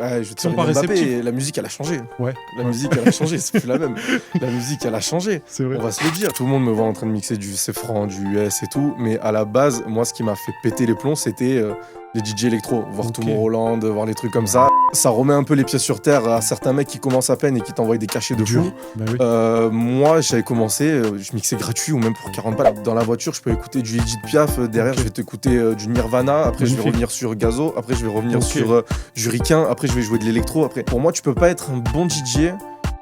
Ouais, je vais te Ils sont faire pas une Mbappé, réceptifs. et la musique, elle a changé. Ouais. La musique, elle a changé, c'est plus la même. La musique, elle a changé. C'est vrai. On va se le dire. Tout le monde me voit en train de mixer du C-Franc, du US et tout. Mais à la base, moi, ce qui m'a fait péter les plombs, c'était les DJ électro. Voir Ok. Tomorrowland, voir les trucs comme ça. Ça remet un peu les pieds sur terre à certains mecs qui commencent à peine et qui t'envoient des cachets de Dur. fou. Bah oui. Moi, j'avais commencé, je mixais gratuit ou même pour 40 balles. Dans la voiture, je peux écouter du Edith Piaf. Derrière, Ok. je vais t'écouter du Nirvana. Après, je vais Magnifique. revenir sur Gazo. Après, je vais revenir Ok. sur du Ricain. Après, je vais jouer de l'électro. Après, pour moi, tu peux pas être un bon DJ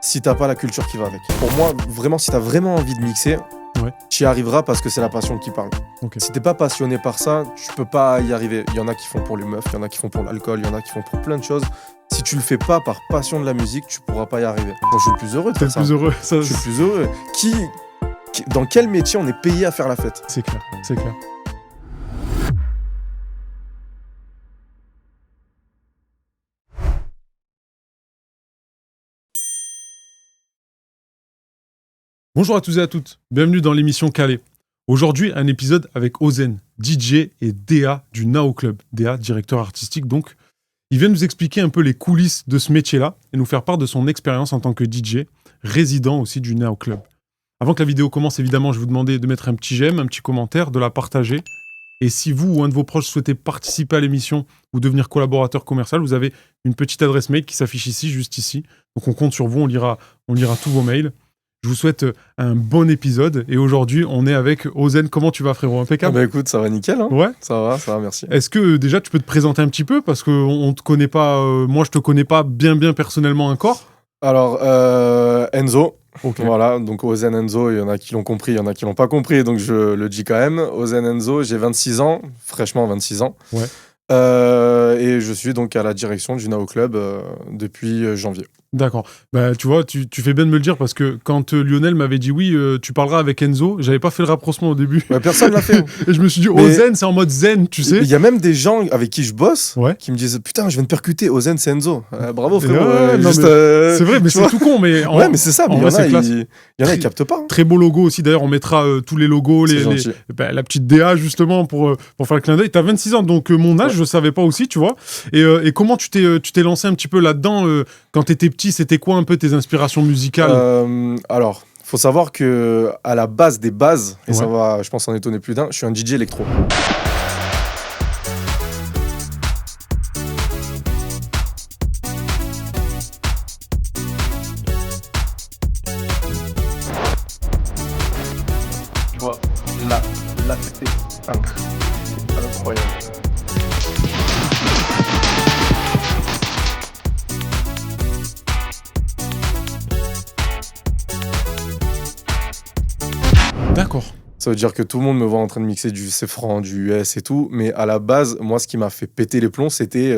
si t'as pas la culture qui va avec. Pour moi, vraiment, si t'as vraiment envie de mixer, Ouais. tu y arriveras parce que c'est la passion qui parle. Ok. Si t'es pas passionné par ça, tu peux pas y arriver. Il y en a qui font pour les meufs, il y en a qui font pour l'alcool, il y en a qui font pour plein de choses. Si tu le fais pas par passion de la musique, tu pourras pas y arriver. Moi, je suis le plus heureux de T'es faire le ça. plus heureux. Ça, Je suis le plus heureux. Dans quel métier on est payé à faire la fête? c'est clair. C'est clair. Bonjour à tous et à toutes, bienvenue dans l'émission Calais. Aujourd'hui, un épisode avec Ozen, DJ et DA du Nao Club. DA, directeur artistique donc. Il vient nous expliquer un peu les coulisses de ce métier-là et nous faire part de son expérience en tant que DJ, résident aussi du Nao Club. Avant que la vidéo commence, évidemment, je vais vous demander de mettre un petit j'aime, un petit commentaire, de la partager. Et si vous ou un de vos proches souhaitez participer à l'émission ou devenir collaborateur commercial, vous avez une petite adresse mail qui s'affiche ici, juste ici. Donc on compte sur vous, on lira tous vos mails. Je vous souhaite un bon épisode. Et aujourd'hui, on est avec Ozen. Comment tu vas, frérot? Impeccable? Bah écoute, ça va nickel. Hein, Ouais. ça va, merci. Est-ce que déjà tu peux te présenter un petit peu? Parce qu'on te connaît pas, moi je te connais pas bien personnellement encore. Alors, Enzo. Ok. Voilà, donc Ozen Enzo, il y en a qui l'ont compris, il y en a qui l'ont pas compris, donc je le dis quand même. Ozen Enzo, j'ai 26 ans, fraîchement 26 ans. Ouais. Et je suis donc à la direction du Nao Club depuis janvier. D'accord. Bah, tu vois, tu fais bien de me le dire parce que quand Lionel m'avait dit oui, tu parleras avec Enzo, j'avais pas fait le rapprochement au début. Ouais, personne l'a fait. Et je me suis dit, Mais- Ozen, c'est en mode zen, tu sais. Il y a même des gens avec qui je bosse Ouais. qui me disent putain, je viens de percuter Ozen, c'est Enzo. Bravo frérot. Ouais, non, juste, mais C'est vrai, mais tu c'est vois. tout con. Mais Ouais, mais c'est ça. Mais en il y vrai, en a, c'est classe. il y en a, ils captent pas. Hein. Très beau logo aussi. D'ailleurs, on mettra tous les logos, C'est gentil. la petite DA justement pour faire le clin d'œil. T'as 26 ans, donc mon âge, Ouais. je savais pas aussi, tu vois. Et comment tu t'es lancé un petit peu là-dedans quand t'étais petit? C'était quoi un peu tes inspirations musicales? Alors, faut savoir que à la base des bases, et ça Ouais. va, je pense en étonner plus d'un, je suis un DJ électro. Tu vois, là c'était incroyable. D'accord. Ça veut dire que tout le monde me voit en train de mixer du C-Franc, du US et tout, mais à la base, moi, ce qui m'a fait péter les plombs, c'était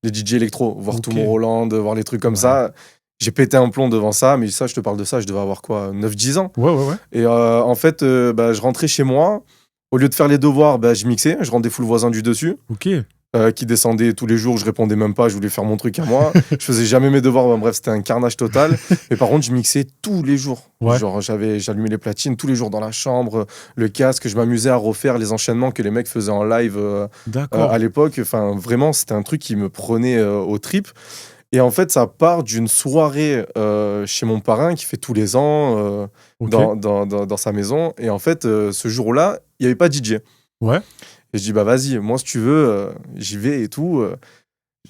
les DJ électro, voir Ok. Tomorrowland, voir les trucs comme Ouais. ça. J'ai pété un plomb devant ça, mais ça, je te parle de ça, je devais avoir quoi, 9-10 ans. Ouais. Et en fait, je rentrais chez moi, au lieu de faire les devoirs, je mixais, je rendais fou le voisin du dessus, Ok. qui descendait tous les jours, je répondais même pas, je voulais faire mon truc à moi. Je faisais jamais mes devoirs, bref, c'était un carnage total. Mais par contre, je mixais tous les jours. Ouais. Genre, j'allumais les platines tous les jours dans la chambre, le casque, je m'amusais à refaire les enchaînements que les mecs faisaient en live D'accord. à l'époque. Enfin, vraiment, c'était un truc qui me prenait aux tripes. Et en fait, ça part d'une soirée chez mon parrain qui fait tous les ans Ok. dans sa maison. Et en fait, ce jour-là, il n'y avait pas de DJ. Ouais. Et je dis, bah vas-y, moi, si tu veux, j'y vais et tout.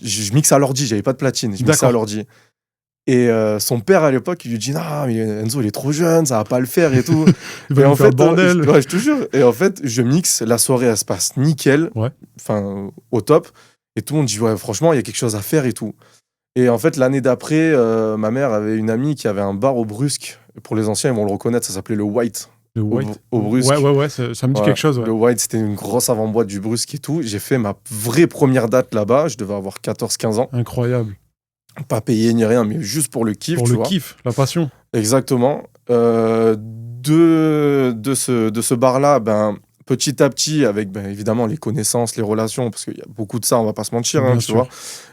Je mixe à l'ordi, j'avais pas de platine, je mixe D'accord. à l'ordi. Et son père, à l'époque, il lui dit, non, mais Enzo, il est trop jeune, ça va pas le faire et tout. Il va Et nous en faire fait, bordel. je te jure. Et en fait, je mixe, la soirée, elle se passe nickel, Ouais. enfin, au top. Et tout le monde dit, ouais, franchement, il y a quelque chose à faire et tout. Et en fait, l'année d'après, ma mère avait une amie qui avait un bar au Brusque. Pour les anciens, ils vont le reconnaître, ça s'appelait le White. Le White. Au Brusque. Ouais, ça me dit Ouais, quelque chose. Ouais. Le White, c'était une grosse avant-boîte du Brusque et tout. J'ai fait ma vraie première date là-bas. Je devais avoir 14-15 ans. Incroyable. Pas payé ni rien, mais juste pour le kiff, Pour tu le vois. kiff, la passion. Exactement. De ce bar-là, petit à petit, avec évidemment les connaissances, les relations, parce qu'il y a beaucoup de ça, on va pas se mentir, Bien tu sûr. vois.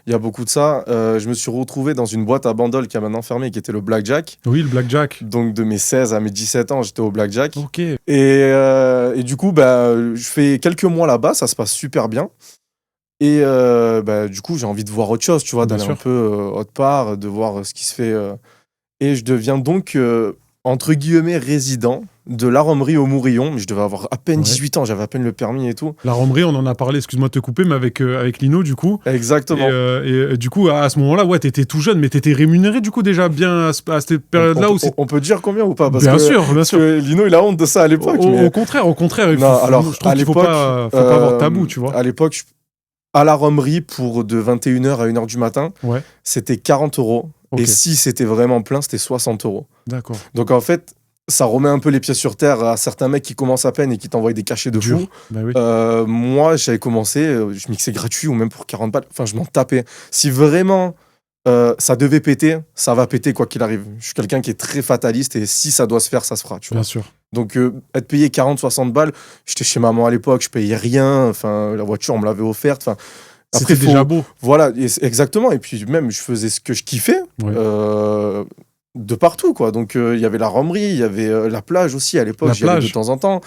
Il y a beaucoup de ça. Je me suis retrouvé dans une boîte à Bandol qui a maintenant fermé, qui était le Blackjack. Oui, le blackjack. Donc de mes 16 à mes 17 ans, j'étais au Blackjack. Ok. Et du coup, je fais quelques mois là-bas, ça se passe super bien. Et du coup, j'ai envie de voir autre chose, tu vois, Bien d'aller un sûr. peu autre part, de voir ce qui se fait. Et je deviens donc, entre guillemets, résident de l'Arômerie au Mourillon. Mais je devais avoir à peine Ouais. 18 ans, j'avais à peine le permis et tout. La Romerie, on en a parlé, excuse-moi de te couper, mais avec Lino, du coup. Exactement. Du coup, à ce moment-là, ouais, t'étais tout jeune, mais t'étais rémunéré, du coup, déjà bien à cette période-là aussi. On peut dire combien ou pas? Bien sûr, bien sûr. que Lino, il a honte de ça à l'époque. Au contraire, Non, alors, je trouve à qu'il faut l'époque, pas avoir de tabou, tu vois. à l'époque, à la Romerie, pour de 21h à 1h du matin, Ouais, c'était 40 euros. ok, Et si c'était vraiment plein, c'était 60 euros. d'accord. Donc en fait, ça remet un peu les pieds sur terre à certains mecs qui commencent à peine et qui t'envoient des cachets de Dur. fou. Bah oui. Moi, j'avais commencé, je mixais gratuit ou même pour 40 balles. Enfin, je m'en tapais. Si vraiment ça devait péter, ça va péter quoi qu'il arrive. Je suis quelqu'un qui est très fataliste et si ça doit se faire, ça se fera. Tu vois. Bien sûr. Donc être payé 40-60 balles, j'étais chez maman à l'époque, je payais rien. Enfin, la voiture, on me l'avait offerte. Enfin, C'était déjà beau. voilà, exactement. Et puis même, je faisais ce que je kiffais. Ouais. De partout, quoi. Donc, il y avait la Romerie, il y avait la plage aussi à l'époque, La j'y allais de plage. temps en temps.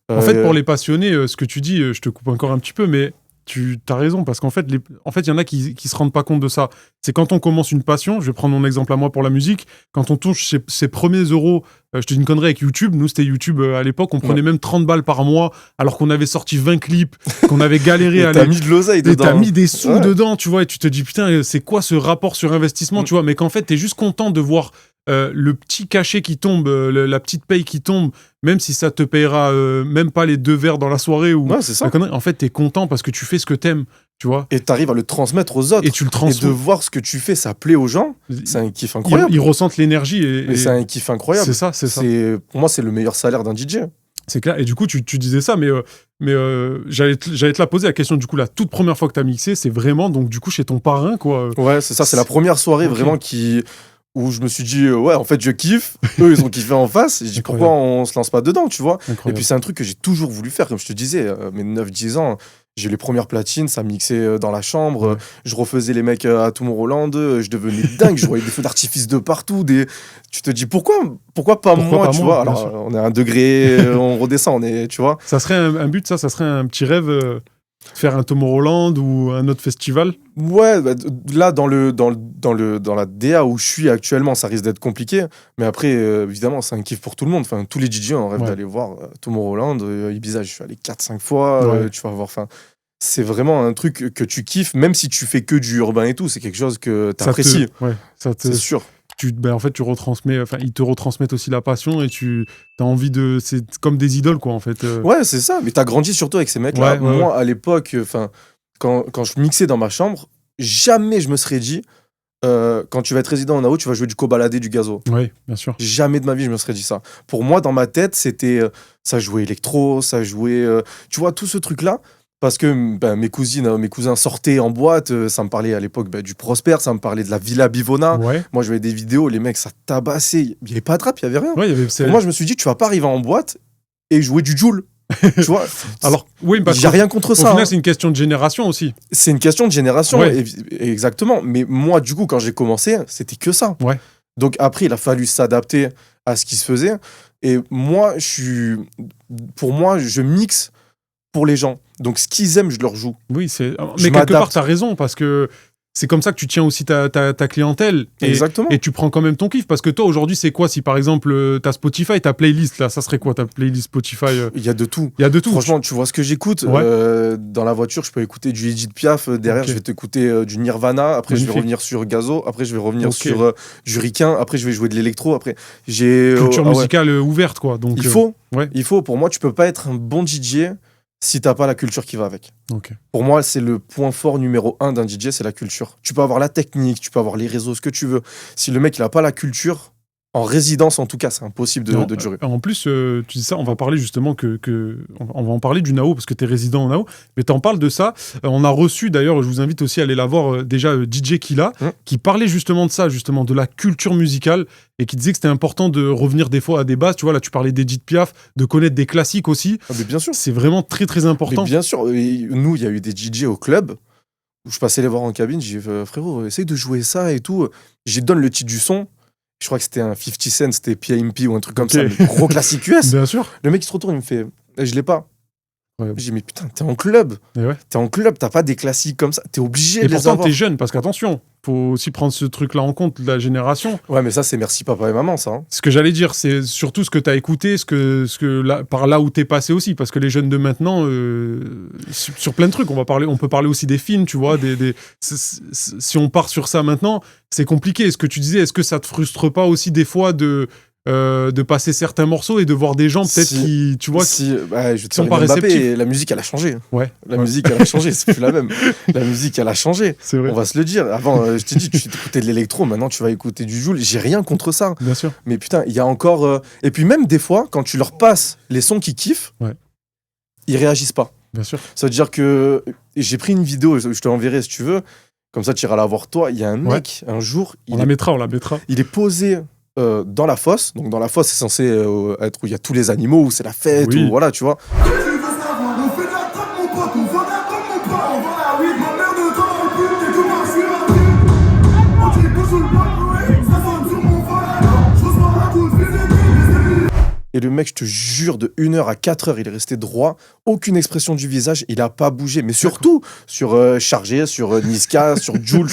En fait, pour les passionnés, ce que tu dis, je te coupe encore un petit peu, mais tu as raison, parce qu'en fait, il y en a qui se rendent pas compte de ça. C'est quand on commence une passion, je vais prendre mon exemple à moi pour la musique, quand on touche ses premiers euros, je te dis une connerie avec YouTube, nous c'était YouTube à l'époque, on prenait même 30 balles par mois, alors qu'on avait sorti 20 clips, qu'on avait galéré à t'as mis de l'oseille et dedans. t'as mis des sous Ouais. dedans, tu vois, et tu te dis, putain, c'est quoi ce rapport sur investissement, tu vois, mais qu'en fait, t'es juste content de voir le petit cachet qui tombe, la petite paye qui tombe, même si ça te payera même pas les 2 verres dans la soirée ou Ouais, c'est ça. la connerie. En fait, t'es content parce que tu fais ce que t'aimes, tu vois. Et t'arrives à le transmettre aux autres. Et tu le Et de transmets. voir ce que tu fais, ça plaît aux gens, c'est un kiff incroyable. Ils ressentent l'énergie Mais c'est un kiff incroyable. c'est ça, c'est ça. Pour moi, c'est le meilleur salaire d'un DJ. C'est clair. Et du coup, tu disais ça, mais j'allais te la poser la question. Du coup, la toute première fois que t'as mixé, c'est vraiment donc du coup chez ton parrain, quoi. Ouais, c'est ça. C'est la première soirée Ok. vraiment où je me suis dit, ouais, en fait, je kiffe. Eux, ils ont kiffé en face. Et je dis, Incroyable. pourquoi on se lance pas dedans, tu vois? Et Incroyable. puis, c'est un truc que j'ai toujours voulu faire, comme je te disais, mes 9-10 ans. J'ai eu les premières platines, ça mixait dans la chambre. Ouais. Je refaisais les mecs à Tomorrowland. Je devenais dingue. Je voyais des feux d'artifice de partout. Tu te dis, pourquoi pas moi, pas tu moi, vois? bien Alors, sûr. on est à 1 degré, on redescend, tu vois? Ça serait un but, ça serait un petit rêve, faire un Tomorrowland ou un autre festival. Ouais, là, dans la DA où je suis actuellement, ça risque d'être compliqué. Mais après, évidemment, c'est un kiff pour tout le monde. Enfin, tous les DJ ont rêve Ouais. d'aller voir Tomorrowland. Ibiza, je suis allé 4-5 fois. Ouais. Tu vas voir. Enfin, c'est vraiment un truc que tu kiffes, même si tu fais que du urbain et tout. C'est quelque chose que tu apprécies. Ouais, C'est sûr. En fait, tu retransmets, enfin, ils te retransmettent aussi la passion et tu as envie de. C'est comme des idoles, quoi, en fait. Ouais, c'est ça. Mais t'as grandi surtout avec ces mecs-là. Ouais, ouais, Moi, à l'époque, quand je mixais dans ma chambre, jamais je me serais dit, quand tu vas être résident en AO, tu vas jouer du cobaladé, du gazo. Oui, bien sûr. Jamais de ma vie, je me serais dit ça. Pour moi, dans ma tête, c'était. Ça jouait électro, ça jouait. Tu vois, tout ce truc-là. Parce que mes cousins sortaient en boîte. Ça me parlait à l'époque du Prosper, ça me parlait de la Villa Bivona. Ouais. Moi, je voyais des vidéos, les mecs, ça tabassait. Il n'y avait pas de rap, il n'y avait rien. Ouais, il y avait. Pour moi, je me suis dit, tu vas pas arriver en boîte et jouer du Joule. Tu vois. Alors, oui, parce j'ai que rien contre au ça. final, hein. c'est une question de génération aussi. C'est une question de génération, Ouais. exactement. Mais moi, du coup, quand j'ai commencé, c'était que ça. Ouais. Donc après, il a fallu s'adapter à ce qui se faisait. Et moi, pour moi, je mixe pour les gens. Donc ce qu'ils aiment, je leur joue. Oui, Je mais quelque part, m'adapte. tu as raison, parce que c'est comme ça que tu tiens aussi ta clientèle. Exactement. Et tu prends quand même ton kiff. Parce que toi, aujourd'hui, c'est quoi si par exemple, ta Spotify, ta playlist, là, ça serait quoi ta playlist Spotify Il y a de tout. Il y a de tout. Franchement, tu vois ce que j'écoute. Ouais. Dans la voiture, je peux écouter du Edith Piaf. Derrière, Ok. je vais t'écouter du Nirvana. Après, je vais Magnifique. revenir sur Gazo. Après, je vais revenir Ok. sur du Ricain. Après, je vais jouer de l'électro. Après, j'ai Culture ah ouais. musicale ouverte, quoi. Donc, Il faut. ouais. Il faut. Pour moi, tu peux pas être un bon DJ si t'as pas la culture qui va avec. Ok. Pour moi, c'est le point fort numéro 1 d'un DJ, c'est la culture. Tu peux avoir la technique, tu peux avoir les réseaux, ce que tu veux. Si le mec, il a pas la culture, en résidence en tout cas, c'est impossible de durer. En plus, tu dis ça, on va parler justement on va en parler du Nao parce que tu es résident au Nao, mais tu en parles de ça. On a reçu d'ailleurs, je vous invite aussi à aller la voir déjà DJ Killa, qui parlait justement de ça, justement de la culture musicale et qui disait que c'était important de revenir des fois à des bases. Tu vois, là, tu parlais d'Edith Piaf, de connaître des classiques aussi. Ah, mais bien sûr. C'est vraiment très très important. Mais bien sûr. Et nous, il y a eu des DJ au club où je passais les voir en cabine. J'ai dit, frérot, essaye de jouer ça et tout. J'ai donne le titre du son. Je crois que c'était un 50 Cent, c'était PIMP ou un truc comme Ok. ça, mais gros classique US. Bien sûr. Le mec, il se retourne, il me fait, je l'ai pas. Ouais. J'ai dit, mais putain, t'es en club. Et ouais. T'es en club, t'as pas des classiques comme ça. T'es obligé Et de les pourtant, avoir. t'es jeune, parce qu'attention, faut aussi prendre ce truc-là en compte de la génération. Ouais, mais ça, c'est merci papa et maman, ça. Hein. Ce que j'allais dire, c'est surtout ce que t'as écouté, par là où t'es passé aussi, parce que les jeunes de maintenant, sur plein de trucs, on peut parler aussi des films, tu vois, si on part sur ça maintenant, c'est compliqué. Ce que tu disais, est-ce que ça te frustre pas aussi des fois de passer certains morceaux et de voir des gens peut-être qui, tu vois, je te sont dis pas Mbappé, réceptifs. la musique, elle a changé. Ouais. La musique, elle a changé, c'est plus la même. La musique, elle a changé. C'est vrai. On va se le dire. Avant, je t'ai dit, tu écoutais de l'électro, maintenant tu vas écouter du Jul. J'ai rien contre ça. Bien sûr. Mais putain, il y a encore. Et puis même des fois, quand tu leur passes les sons qu'ils kiffent, Ouais. ils réagissent pas. Bien sûr. Ça veut dire que j'ai pris une vidéo, je te l'enverrai si tu veux. Comme ça, tu iras la voir toi. Il y a un mec, un jour, On la mettra. il est posé dans la fosse. Donc dans la fosse, c'est censé être où il y a tous les animaux, où c'est la fête, Oui. où voilà, tu vois. Et le mec, je te jure, de 1h à 4h, il est resté droit, aucune expression du visage, il a pas bougé. Mais surtout, sur Chargé, sur Niska, sur Jul,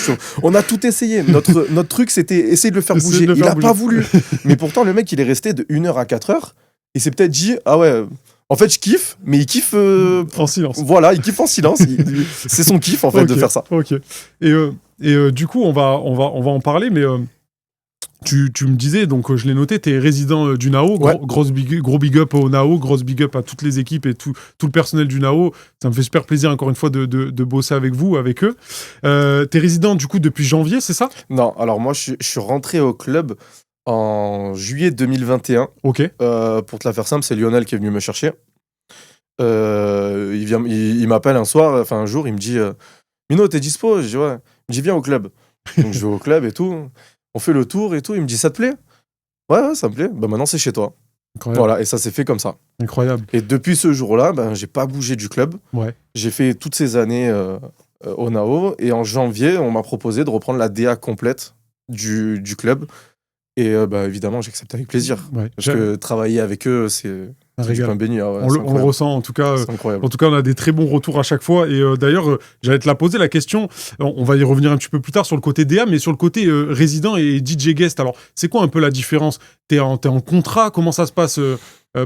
on a tout essayé. Notre truc, c'était essayer de le faire bouger. Il a pas voulu. Mais pourtant, le mec, il est resté de 1h à 4h, et s'est peut-être dit, ah ouais, en fait, je kiffe, mais il kiffe... en silence. Voilà, il kiffe en silence. C'est son kiff, en fait, de faire ça. Ok. Et du coup, on va en parler, mais... Tu me disais, donc je l'ai noté, tu es résident du NAO, Ouais. gros big up au NAO, grosse big up à toutes les équipes et tout le personnel du NAO. Ça me fait super plaisir encore une fois de bosser avec vous, avec eux. Tu es résident du coup depuis janvier, c'est ça? Non, alors moi, je suis rentré au club en juillet 2021. Ok. Pour te la faire simple, c'est Lionel qui est venu me chercher. Il m'appelle un jour, il me dit Mino, t'es dispo? Je dis ouais. Il me dit viens au club. Donc je vais au club et tout. On fait le tour et tout. Il me dit ça te plaît? Ouais, ça me plaît. Bah maintenant c'est chez toi. Incroyable. Voilà, et ça s'est fait comme ça. Incroyable. Et depuis ce jour-là, j'ai pas bougé du club. Ouais. J'ai fait toutes ces années au NAO et en janvier, on m'a proposé de reprendre la DA complète du club. Et évidemment, j'ai accepté avec plaisir. Ouais. Parce que travailler avec eux, c'est du pain béni. Ouais, on le ressent en tout cas. C'est incroyable. En tout cas, on a des très bons retours à chaque fois. Et d'ailleurs, j'allais te la poser la question. On va y revenir un petit peu plus tard sur le côté DA, mais sur le côté résident et DJ guest. Alors, c'est quoi un peu la différence? T'es en contrat? Comment ça se passe?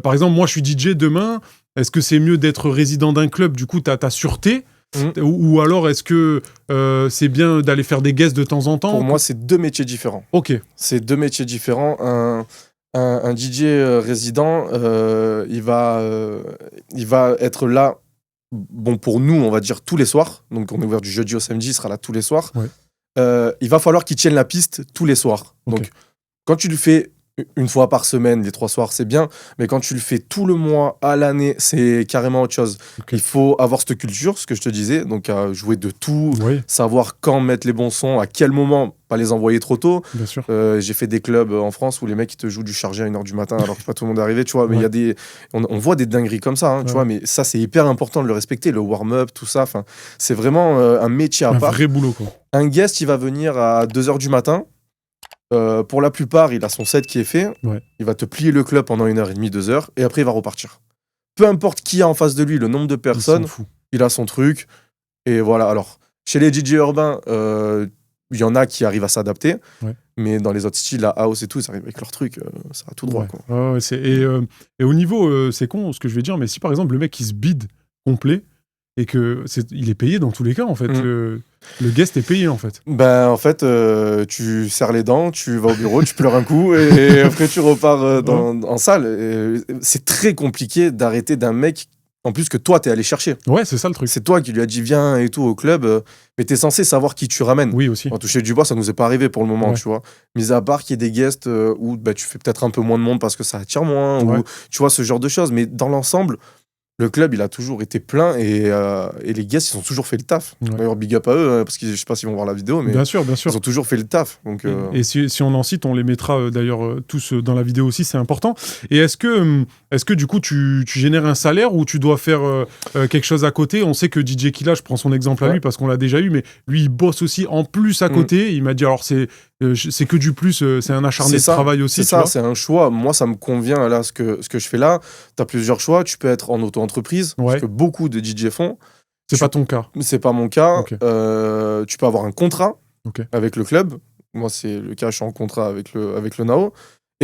Par exemple, moi, je suis DJ demain. Est-ce que c'est mieux d'être résident d'un club? Du coup, t'as ta sûreté. Ou alors, est-ce que c'est bien d'aller faire des guests de temps en temps? Pour moi, c'est deux métiers différents. Ok. C'est deux métiers différents. Un DJ résident, il va être là, bon, pour nous, on va dire tous les soirs. Donc, on est ouvert du jeudi au samedi, il sera là tous les soirs. Ouais. Il va falloir qu'il tienne la piste tous les soirs. Ok. Donc, quand tu le fais une fois par semaine, les 3 soirs, c'est bien. Mais quand tu le fais tout le mois, à l'année, c'est carrément autre chose. Okay. Il faut avoir cette culture, ce que je te disais. Donc, à jouer de tout, savoir quand mettre les bons sons, à quel moment, pas les envoyer trop tôt. Bien sûr. J'ai fait des clubs en France où les mecs ils te jouent du Chargé à 1h du matin alors que pas tout le monde est arrivé, tu vois. Mais il y a on voit des dingueries comme ça, hein, tu vois. Mais ça, c'est hyper important de le respecter, le warm-up, tout ça. Enfin, c'est vraiment un métier à part. Un vrai boulot, quoi. Un guest, il va venir à 2h du matin. Pour la plupart, il a son set qui est fait. Ouais. Il va te plier le club pendant 1h30, 2h, et après il va repartir. Peu importe qui a en face de lui, le nombre de personnes, il a son truc. Et voilà. Alors, chez les DJ urbains, il y en a qui arrivent à s'adapter. Ouais. Mais dans les autres styles, la house et tout, ils arrivent avec leur truc, ça va tout droit. Ouais. Quoi. Et au niveau, c'est con ce que je vais dire, mais si par exemple le mec il se bide complet et il est payé dans tous les cas en fait. Le guest est payé en fait. En fait, tu serres les dents, tu vas au bureau, tu pleures un coup et après tu repars en salle. Et c'est très compliqué d'arrêter d'un mec, en plus que toi t'es allé chercher. Ouais, c'est ça le truc. C'est toi qui lui as dit viens et tout au club, mais t'es censé savoir qui tu ramènes. Oui aussi. En toucher du bois, ça nous est pas arrivé pour le moment, tu vois. Mis à part qu'il y ait des guests où tu fais peut-être un peu moins de monde parce que ça attire moins, ou tu vois ce genre de choses. Mais dans l'ensemble, le club, il a toujours été plein et les guests, ils ont toujours fait le taf. Ouais. D'ailleurs, big up à eux, parce que je sais pas s'ils vont voir la vidéo, mais bien sûr. ils ont toujours fait le taf. Donc, Et si on en cite, on les mettra d'ailleurs tous dans la vidéo aussi, c'est important. Et est-ce que du coup, tu génères un salaire ou tu dois faire quelque chose à côté? On sait que DJ Killa, je prends son exemple à lui parce qu'on l'a déjà eu, mais lui, il bosse aussi en plus à côté. Il m'a dit, alors c'est que du plus, c'est un acharné de travail aussi. C'est ça, c'est un choix. Moi, ça me convient là, ce que je fais là. Tu as plusieurs choix. Tu peux être en auto-entreprise. entreprise, Ouais. ce que beaucoup de DJ font. C'est pas ton cas. C'est pas mon cas. Ok. Tu peux avoir un contrat Ok. avec le club. Moi, c'est le cas, je suis en contrat avec le NAO.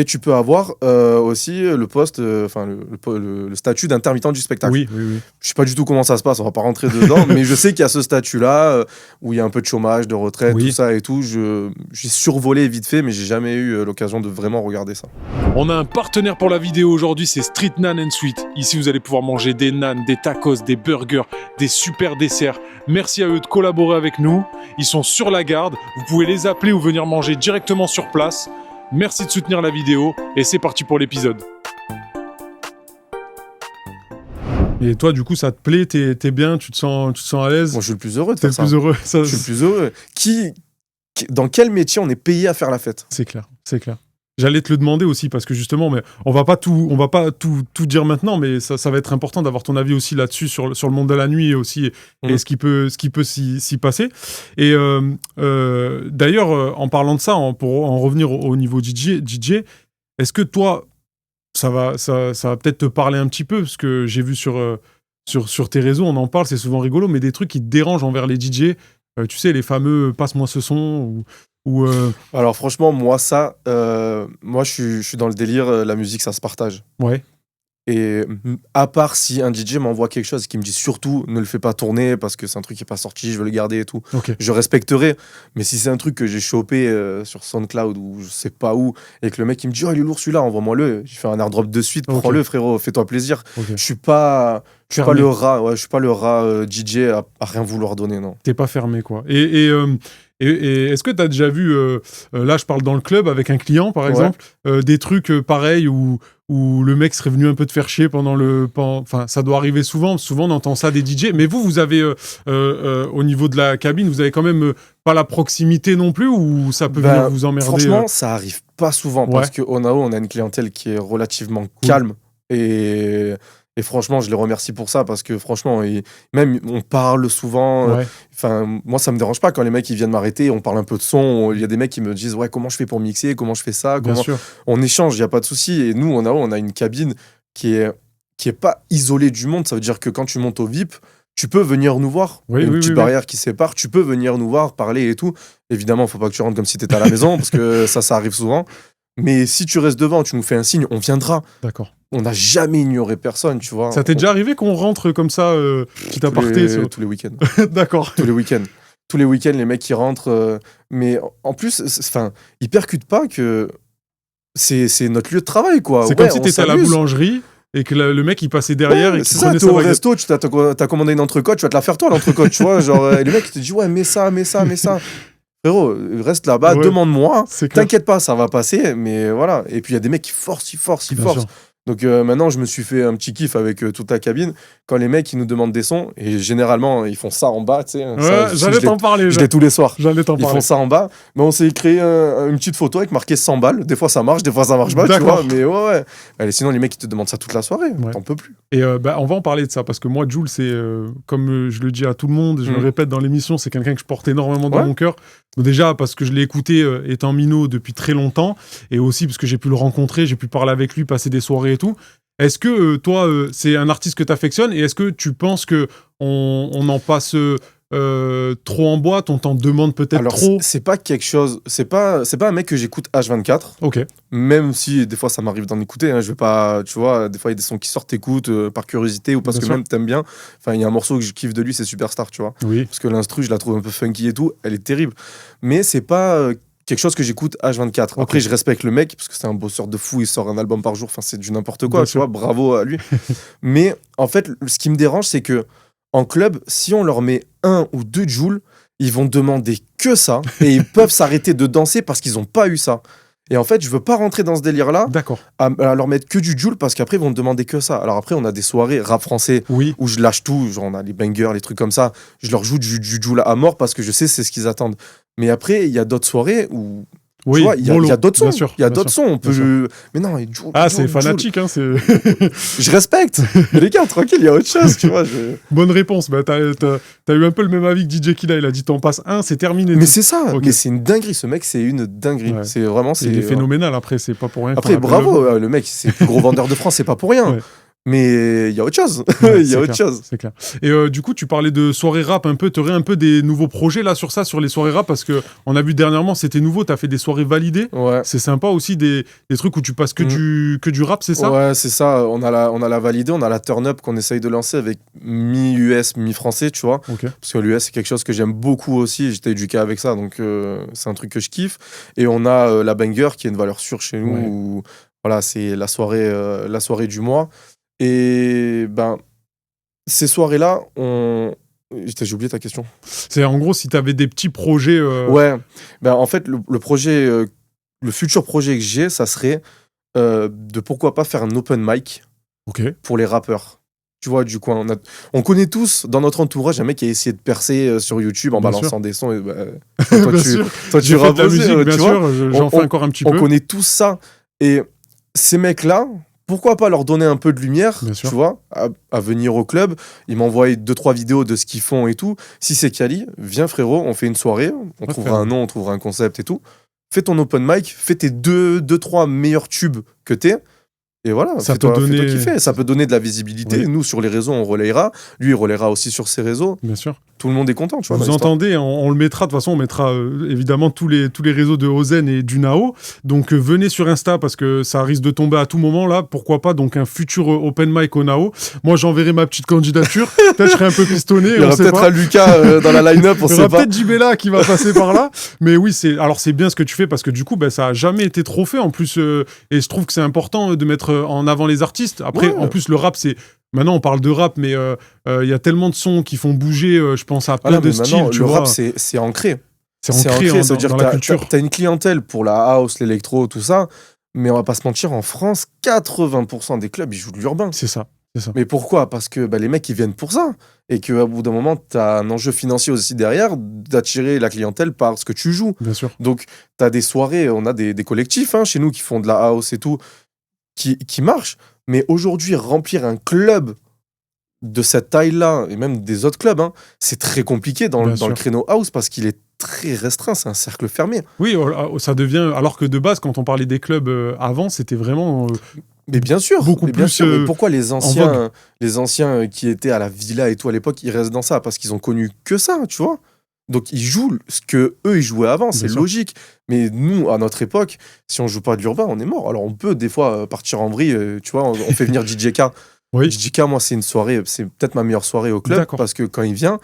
Et tu peux avoir aussi le poste, le statut d'intermittent du spectacle. Oui, oui, oui. Je sais pas du tout comment ça se passe, on va pas rentrer dedans, mais je sais qu'il y a ce statut-là où il y a un peu de chômage, de retraite, Oui. tout ça et tout. J'ai survolé vite fait, mais j'ai jamais eu l'occasion de vraiment regarder ça. On a un partenaire pour la vidéo aujourd'hui, c'est Street Nan and Sweet. Ici, vous allez pouvoir manger des nanes, des tacos, des burgers, des super desserts. Merci à eux de collaborer avec nous. Ils sont sur la garde. Vous pouvez les appeler ou venir manger directement sur place. Merci de soutenir la vidéo et c'est parti pour l'épisode. Et toi, du coup, ça te plaît, t'es bien, tu te sens à l'aise. Moi, je suis le plus heureux de T'es faire le ça. plus heureux. Ça, Je suis le plus heureux. Dans quel métier on est payé à faire la fête? C'est clair, c'est clair. J'allais te le demander aussi parce que justement, mais on va pas tout dire maintenant, mais ça va être important d'avoir ton avis aussi là-dessus sur le monde de la nuit et aussi et ce qui peut s'y passer. Et d'ailleurs, en parlant de ça, pour en revenir au niveau DJ, est-ce que toi, ça va peut-être te parler un petit peu parce que j'ai vu sur tes réseaux, on en parle, c'est souvent rigolo, mais des trucs qui te dérangent envers les DJ, tu sais, les fameux passe-moi ce son Alors franchement, moi je suis dans le délire, la musique ça se partage. Ouais. Et à part si un DJ m'envoie quelque chose qui me dit surtout ne le fais pas tourner parce que c'est un truc qui est pas sorti, je veux le garder et tout, Ok. je respecterai. Mais si c'est un truc que j'ai chopé sur SoundCloud ou je sais pas où et que le mec il me dit oh il est lourd celui-là, envoie-moi-le, je fais un airdrop de suite, Ok. prends-le frérot, fais-toi plaisir. Ok. Je suis pas Fermé. le rat, je suis pas le rat DJ à rien vouloir donner, non. T'es pas fermé, quoi. Et est-ce que t'as déjà vu, là je parle dans le club avec un client par exemple, des trucs pareils où le mec serait venu un peu te faire chier enfin ça doit arriver souvent on entend ça des DJ, mais vous avez au niveau de la cabine, vous avez quand même pas la proximité non plus ou ça peut venir vous emmerder? Franchement, ça arrive pas souvent parce qu'au NAO, on a une clientèle qui est relativement calme et franchement, je les remercie pour ça parce que franchement, même on parle souvent. Ouais. Enfin, moi, ça me dérange pas quand les mecs ils viennent m'arrêter, on parle un peu de son. Il y a des mecs qui me disent ouais, comment je fais pour mixer, comment je fais ça, Bien sûr. on échange, il y a pas de souci. Et nous, on a une cabine qui est pas isolée du monde. Ça veut dire que quand tu montes au VIP, tu peux venir nous voir. Oui, une oui, petite oui, barrière qui sépare. Tu peux venir nous voir, parler et tout. Évidemment, faut pas que tu rentres comme si tu étais à la maison parce que ça arrive souvent. Mais si tu restes devant, tu nous fais un signe, on viendra. D'accord. On n'a jamais ignoré personne, tu vois. Ça t'est déjà arrivé qu'on rentre comme ça, petit aparté tous les week-ends. D'accord. Tous les week-ends. Tous les week-ends, les mecs qui rentrent. Mais en plus, ils percutent pas que c'est notre lieu de travail, quoi. C'est comme si t'étais à la boulangerie et que le mec il passait derrière et qu'il c'est ça, prenait t'es sa au baguette. resto, t'as commandé une entrecôte, tu vas te la faire toi l'entrecôte, tu vois. Genre, les mecs ils te disent ouais, mets ça. Frérot, reste là-bas, Ouais. demande-moi. C'est clair. T'inquiète pas, ça va passer, mais voilà. Et puis il y a des mecs qui forcent. Bien sûr. Donc maintenant, je me suis fait un petit kiff avec toute la cabine. Quand les mecs ils nous demandent des sons, et généralement ils font ça en bas, tu sais. Ouais, j'allais t'en parler. Je l'ai tous les soirs. J'allais t'en Ils parler. font ça en bas. Mais on s'est créé une petite photo avec marqué 100 balles. Des fois ça marche, des fois ça marche pas, tu D'accord. vois. Mais ouais. Allez, sinon les mecs ils te demandent ça toute la soirée. Ouais. T'en peux plus. Et on va en parler de ça parce que moi, Jules, c'est comme je le dis à tout le monde, je le répète dans l'émission, c'est quelqu'un que je porte énormément dans mon cœur. Donc déjà parce que je l'ai écouté étant minot depuis très longtemps et aussi parce que j'ai pu le rencontrer, j'ai pu parler avec lui, passer des soirées et tout. Est-ce que toi, c'est un artiste que tu affectionnes et est-ce que tu penses que on en passe trop en boîte, on t'en demande peut-être Alors, trop? c'est pas quelque chose. C'est pas un mec que j'écoute H24. Ok. Même si des fois ça m'arrive d'en écouter, hein, je vais pas, tu vois, des fois il y a des sons qui sortent, t'écoutes par curiosité ou parce Bien que sûr. même t'aimes bien. Enfin, il y a un morceau que je kiffe de lui, c'est Superstar, tu vois. Oui. Parce que l'instru, je la trouve un peu funky et tout, elle est terrible. Mais c'est pas quelque chose que j'écoute H24. Ok. Après, je respecte le mec parce que c'est un bosseur de fou, il sort un album par jour, enfin, c'est du n'importe quoi, Bien tu sûr. vois, bravo à lui. Mais en fait, ce qui me dérange, c'est que en club, si on leur met 1 ou 2 joules, ils vont demander que ça et ils peuvent s'arrêter de danser parce qu'ils n'ont pas eu ça. Et en fait, je veux pas rentrer dans ce délire-là D'accord. à leur mettre que du joule parce qu'après, ils vont me demander que ça. Alors après, on a des soirées rap français Oui. où je lâche tout, genre on a les bangers, les trucs comme ça. Je leur joue du joule à mort parce que je sais c'est ce qu'ils attendent. Mais après, il y a d'autres soirées où Oui. tu vois, il y a d'autres sons. Bien sûr. Il y a bien d'autres sûr. sons. On bien peut. Mais non, il joue. Ah, c'est fanatique, hein. C'est Je respecte. Mais les gars, tranquille, il y a autre chose, tu vois. bonne réponse. Bah, t'as eu un peu le même avis que DJ Killa. Il a dit t'en passes un, c'est terminé. Mais c'est ça. Ok. Mais c'est une dinguerie. Ce mec, c'est une dinguerie. Ouais. C'est vraiment. Il est phénoménal. Après, c'est pas pour rien. Après, qu'on l'appelle bravo, le mec, c'est le plus gros vendeur de France, c'est pas pour rien. Ouais. Mais il y a autre chose. Ouais, Il y c'est a autre clair, chose. c'est clair. Et du coup, tu parlais de soirées rap un peu. Tu aurais un peu des nouveaux projets là sur ça, sur les soirées rap, parce que on a vu dernièrement, c'était nouveau. Tu as fait des soirées validées. Ouais. C'est sympa aussi, des trucs où tu passes que du rap, c'est ça? Ouais, c'est ça. On a la validée, on a la turn up qu'on essaye de lancer avec mi-US, mi-français, tu vois. Ok. Parce que l'US, c'est quelque chose que j'aime beaucoup aussi. J'étais éduqué avec ça, donc c'est un truc que je kiffe. Et on a la banger qui est une valeur sûre chez nous. Ouais. Où, voilà, c'est la soirée du mois. Et ben, ces soirées-là, j'ai oublié ta question. C'est en gros si tu avais des petits projets. Ouais, ben, en fait, le projet, le futur projet que j'ai, ça serait de pourquoi pas faire un open mic Ok. pour les rappeurs. Tu vois, du coin. On connaît tous dans notre entourage un mec qui a essayé de percer sur YouTube en Bien balançant sûr. des sons. Et, toi, Bien tu, sûr. toi, tu J'ai fait de rappes la aussi, musique, bien tu vois. sûr. J'en fais encore un petit On peu. connaît tous ça. Et ces mecs-là, pourquoi pas leur donner un peu de lumière, Bien sûr. tu vois, à venir au club. Ils m'envoient 2-3 vidéos de ce qu'ils font et tout. Si c'est quali, viens frérot, on fait une soirée, on trouvera un nom, on trouvera un concept et tout. Fais ton open mic, fais tes 2-3 meilleurs tubes que t'es. Et voilà, Ça fais-toi peut donner- kiffer. Ça peut donner de la visibilité. Oui. Nous, sur les réseaux, on relayera. Lui, il relayera aussi sur ses réseaux. Bien sûr. Tout le monde est content, tu vois. Vous dans l'histoire. entendez, on le mettra, de toute façon, on mettra évidemment tous les réseaux de Ozen et du Nao. Donc venez sur Insta parce que ça risque de tomber à tout moment là. Pourquoi pas donc un futur open mic au Nao. Moi j'enverrai ma petite candidature. Peut-être je serai un peu pistonné. Il y aura peut-être un Lucas dans la line-up, on Il y sait aura pas. peut-être Jibella qui va passer par là. Mais oui, c'est bien ce que tu fais parce que du coup, ça a jamais été trop fait en plus. Et je trouve que c'est important de mettre en avant les artistes. Après, Ouais. en plus, le rap, c'est. Maintenant, on parle de rap, mais il y a tellement de sons qui font bouger, je pense à plein Voilà, de mais styles, maintenant, tu le vois. rap, c'est ancré. C'est ancré, ça veut dire dans que la culture. t'as une clientèle pour la house, l'électro, tout ça. Mais on va pas se mentir, en France, 80% des clubs, ils jouent de l'urbain. C'est ça. Mais pourquoi? Parce que les mecs, ils viennent pour ça. Et qu'à bout d'un moment, tu as un enjeu financier aussi derrière d'attirer la clientèle par ce que tu joues. Bien sûr. Donc, tu as des soirées, on a des collectifs chez nous qui font de la house et tout, qui marchent. Mais aujourd'hui, remplir un club de cette taille-là, et même des autres clubs, c'est très compliqué dans Bien le sûr. créneau house parce qu'il est très restreint, c'est un cercle fermé. Oui, ça devient. Alors que de base, quand on parlait des clubs avant, c'était vraiment. Mais bien sûr, Beaucoup mais bien plus, sûr. Mais pourquoi les vogue. anciens qui étaient à la villa et tout à l'époque, ils restent dans ça parce qu'ils ont connu que ça, tu vois. Donc ils jouent ce que eux ils jouaient avant, c'est Bien sûr. logique. Mais nous, à notre époque, si on joue pas de l'urbain, on est mort. Alors on peut des fois partir en vrille, tu vois, on fait venir DJ K. Oui. DJ K, moi, c'est une soirée, c'est peut-être ma meilleure soirée au club D'accord. parce que quand il vient,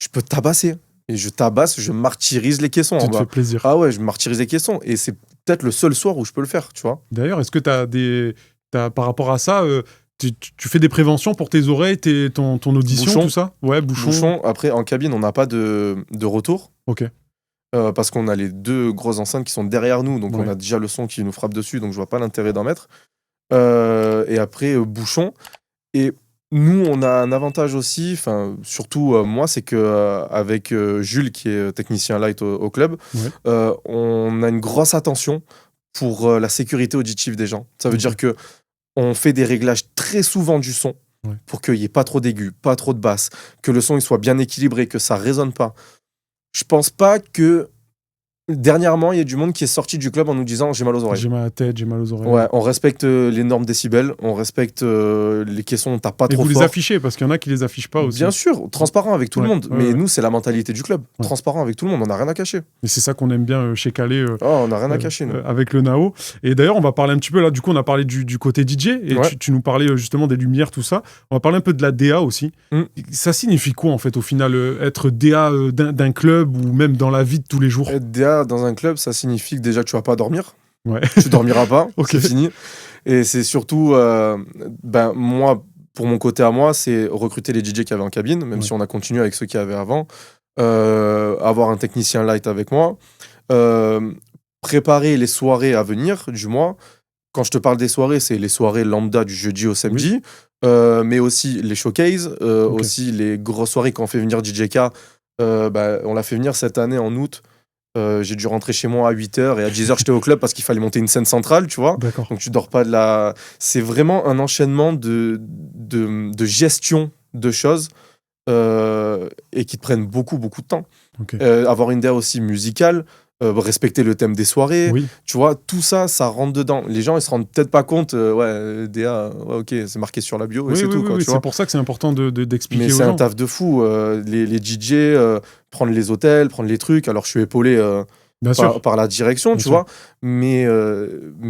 je peux tabasser. Et je tabasse, je martyrise les caissons Tu en te bas. fais plaisir. Ah ouais, je martyrise les caissons. Et c'est peut-être le seul soir où je peux le faire, tu vois. D'ailleurs, est-ce que par rapport à ça, tu fais des préventions pour tes oreilles, ton audition, Bouchon. tout ça? Ouais, bouchon. Après, en cabine, on n'a pas de retour. Ok. Parce qu'on a les 2 grosses enceintes qui sont derrière nous, donc Ouais. on a déjà le son qui nous frappe dessus, donc je vois pas l'intérêt d'en mettre. Et après, bouchon. Et nous, on a un avantage aussi, surtout moi, c'est que avec Jules, qui est technicien light au club, Ouais. on a une grosse attention pour la sécurité auditive des gens. Ça veut Ok. dire que on fait des réglages très souvent du son Ouais. pour qu'il n'y ait pas trop d'aigus, pas trop de basses, que le son il soit bien équilibré, que ça résonne pas. Je pense pas que dernièrement il y ait du monde qui est sorti du club en nous disant j'ai mal aux oreilles. J'ai mal à la tête, j'ai mal aux oreilles. Ouais, on respecte les normes décibels, on respecte les caissons, t'as pas Et trop vous les fort. affichez, parce qu'il y en a qui les affichent pas aussi. Bien sûr, transparent avec tout le Ouais, monde. ouais, Mais ouais. nous, c'est la mentalité du club. Ouais. Transparent avec tout le monde, on n'a rien à cacher. Et c'est ça qu'on aime bien chez Calais. Oh, on n'a rien à cacher, nous. Avec le Nao. Et d'ailleurs, on va parler un petit peu, là, du coup, on a parlé du côté DJ, et Ouais. tu nous parlais justement des lumières, tout ça. On va parler un peu de la DA aussi. Mm. Ça signifie quoi, en fait, au final, être DA d'un club ou même dans la vie de tous les jours? Être DA dans un club, ça signifie que déjà, tu vas pas dormir. Ouais. Tu dormiras pas, Ok. c'est fini. Et c'est surtout, moi, pour mon côté à moi, c'est recruter les DJ qu'il y avait en cabine, même Ouais. si on a continué avec ceux qu'il y avait avant. Avoir un technicien light avec moi. Préparer les soirées à venir du mois. Quand je te parle des soirées, c'est les soirées lambda du jeudi au samedi, mais aussi les showcases, Ok. aussi les grosses soirées quand on fait venir DJ K. On l'a fait venir cette année en août. J'ai dû rentrer chez moi à 8h et à 10h j'étais au club parce qu'il fallait monter une scène centrale, tu vois. D'accord. Donc tu dors pas de la... C'est vraiment un enchaînement de gestion de choses et qui te prennent beaucoup, beaucoup de temps. Ok. Avoir une DA aussi musicale, respecter le thème des soirées. Oui, Tu vois, tout ça, ça rentre dedans. Les gens, ils se rendent peut-être pas compte. DA, ouais, ok, c'est marqué sur la bio et oui, c'est oui, tout, oui, quoi, oui, tu c'est vois. pour ça que c'est important d'expliquer Mais aux c'est un gens. taf de fou. Les DJ, prendre les hôtels, prendre les trucs. Alors, je suis épaulé Bien sûr, par la direction, bien tu sûr. vois. Mais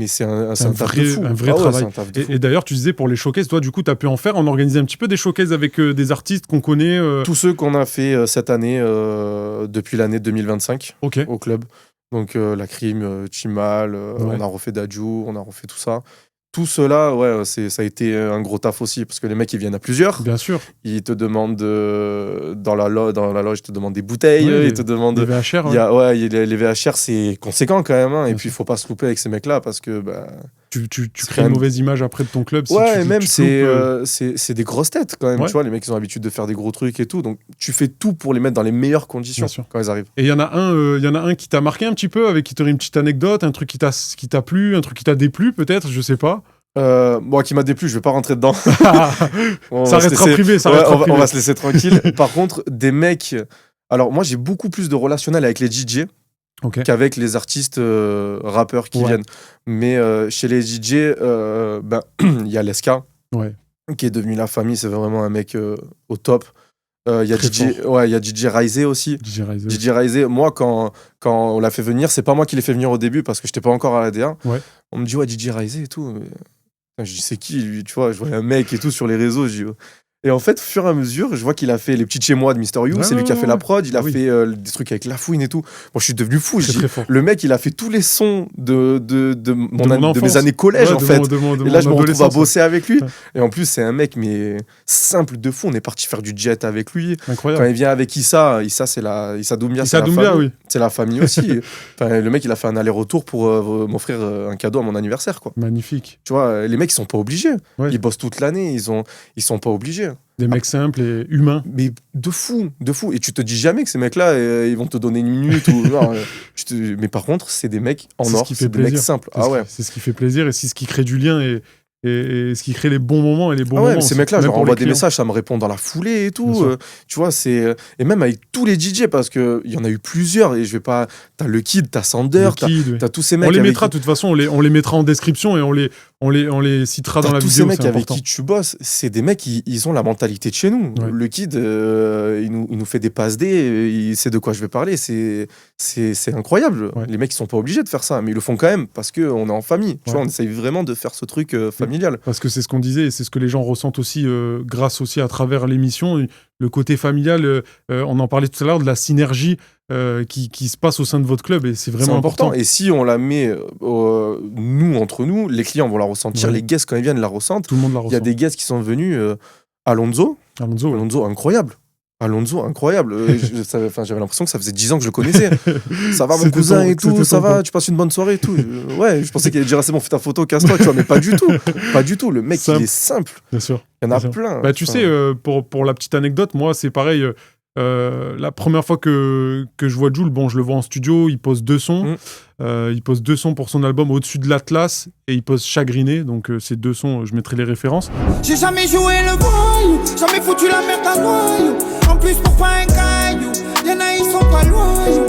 c'est C'est un taf de fou. un vrai Ah ouais, travail. c'est un taf de fou. Et d'ailleurs, tu disais pour les showcases, toi, du coup, tu as pu en faire, en organiser un petit peu des showcases avec des artistes qu'on connaît. Tous ceux qu'on a fait cette année, depuis l'année 2025 Ok, au club. Donc la crime, Chimal, Ouais. on a refait Dadju, on a refait tout ça. Tout cela, ouais, ça a été un gros taf aussi, parce que les mecs, ils viennent à plusieurs. bien sûr. Ils te demandent, dans la loge, ils te demandent des bouteilles, Ouais, ils te demandent... les VHR, Il y a, ouais, les VHR, c'est conséquent quand même, hein, et Bien puis il sûr. faut pas se louper avec ces mecs-là, parce que... Bah, tu c'est crées quand une même- mauvaise image après de ton club si Ouais, et tu, même tu te loupes. c'est des grosses têtes quand même, Ouais. tu vois, les mecs ils ont l'habitude de faire des gros trucs et tout, donc tu fais tout pour les mettre dans les meilleures conditions Bien sûr. quand ils arrivent. Et il y en a un qui t'a marqué un petit peu, avec qui t'aurait une petite anecdote, un truc qui t'a plu, un truc qui t'a déplu peut-être, je sais pas. Moi qui m'a déplu, je vais pas rentrer dedans. On Ça va se restera laisser- privé, ça Ouais, restera on privé. va se laisser tranquille. Par contre, des mecs. Alors, moi, j'ai beaucoup plus de relationnel avec les DJ Ok. qu'avec les artistes rappeurs qui Ouais. viennent. Mais chez les DJ, ben, il y a Leska, Ouais. qui est devenu la famille. C'est vraiment un mec au top. Il y a Très DJ, ouais, il y a DJ Raizé aussi. DJ Rise. DJ Raizé, moi, quand on l'a fait venir, c'est pas moi qui l'ai fait venir au début parce que j'étais pas encore à la DA. Ouais. On me dit, ouais, DJ Raizé et tout. Putain, je dis, c'est qui lui, tu vois, je vois un mec et tout sur les réseaux. Je dis, oh. Et en fait, au fur et à mesure, je vois qu'il a fait les petits chez moi de Mister You, Ouais, c'est lui qui a fait ouais. la prod, il a Ah oui. fait des trucs avec La Fouine et tout. Moi, je suis devenu fou. Je Très dis, très fort. le mec, il a fait tous les sons de mes enfance. années collège, Ouais, en fait. de Et là, je me mon retrouve à adolescence, bosser avec lui. Ouais. Et en plus, c'est un mec, mais simple de fou. On est parti faire du jet avec lui. ouais. Quand Incroyable. il vient avec Issa Issa Doumbia, Issa c'est la Doumbia, famille. oui. C'est la famille aussi. Enfin, le mec, il a fait un aller-retour pour m'offrir un cadeau à mon anniversaire, quoi. Magnifique. Tu vois, les mecs, ils sont pas obligés. Ouais. Ils bossent toute l'année, ils sont pas obligés. Des mecs simples et humains. Mais de fou, de fou. Et tu te dis jamais que ces mecs-là, ils vont te donner une minute ou non. Mais par contre, c'est des mecs en C'est ce or, qui fait c'est des mecs plaisir. simples. Ah ouais. C'est ce qui fait plaisir et c'est ce qui crée du lien et ce qui crée les bons moments et les bons Ah ouais, moments. mais ces aussi, mecs-là, je même leur pour envoie les des clients. messages, ça me répond dans la foulée et Bien tout. sûr. Tu vois, c'est. Et même avec tous les DJ, parce qu'il y en a eu plusieurs, et je vais pas. T'as le Kid, t'as Sander, Le Kid, oui. t'as tous ces mecs. On les avec mettra, de toute façon, on les mettra en description et on les citera dans T'as la tous vidéo. ces mecs C'est avec important. qui tu bosses, c'est des mecs, ils ont la mentalité de chez nous. Ouais. Le Kid, il nous fait des passes D, il sait de quoi je vais parler. C'est incroyable. Ouais. Les mecs, ils sont pas obligés de faire ça, mais ils le font quand même parce qu'on est en famille. Tu Ouais. vois, on essaye vraiment de faire ce truc familial. Parce que c'est ce qu'on disait et c'est ce que les gens ressentent aussi grâce aussi à travers l'émission. Le côté familial, on en parlait tout à l'heure, de la synergie qui se passe au sein de votre club et c'est C'est vraiment important. Et si on la met, nous, entre nous, les clients vont la ressentir, Ouais. les guests, quand ils viennent, la ressentent. Tout le monde la Il y a ressent. des guests qui sont venus. Alonso, Alonso, ouais. Alonso, incroyable. Alonso, incroyable. J'avais l'impression que ça faisait 10 ans que je le connaissais. Ça va, mon C'était cousin ton- et tout, c'était ça ton va, pote. tu passes une bonne soirée et tout. Ouais, je pensais qu'il allait dire, c'est bon, fais ta photo, casse-toi, tu vois, mais pas du tout. Pas du tout. Le mec, Simple. il est simple. Bien sûr. Il y en a Bien sûr. plein. Bah, tu Enfin, sais, pour la petite anecdote, moi, c'est pareil. La première fois que je vois Jul, bon, je le vois en studio, il pose 2 sons. Mm. Il pose 2 sons pour son album Au-dessus de l'Atlas et il pose Chagriné. Donc, ces 2 sons, je mettrai les références. J'ai jamais joué le voyou, jamais foutu la merde à noyau. En plus pour pas un caillou, y'en a ils sont pas loyaux.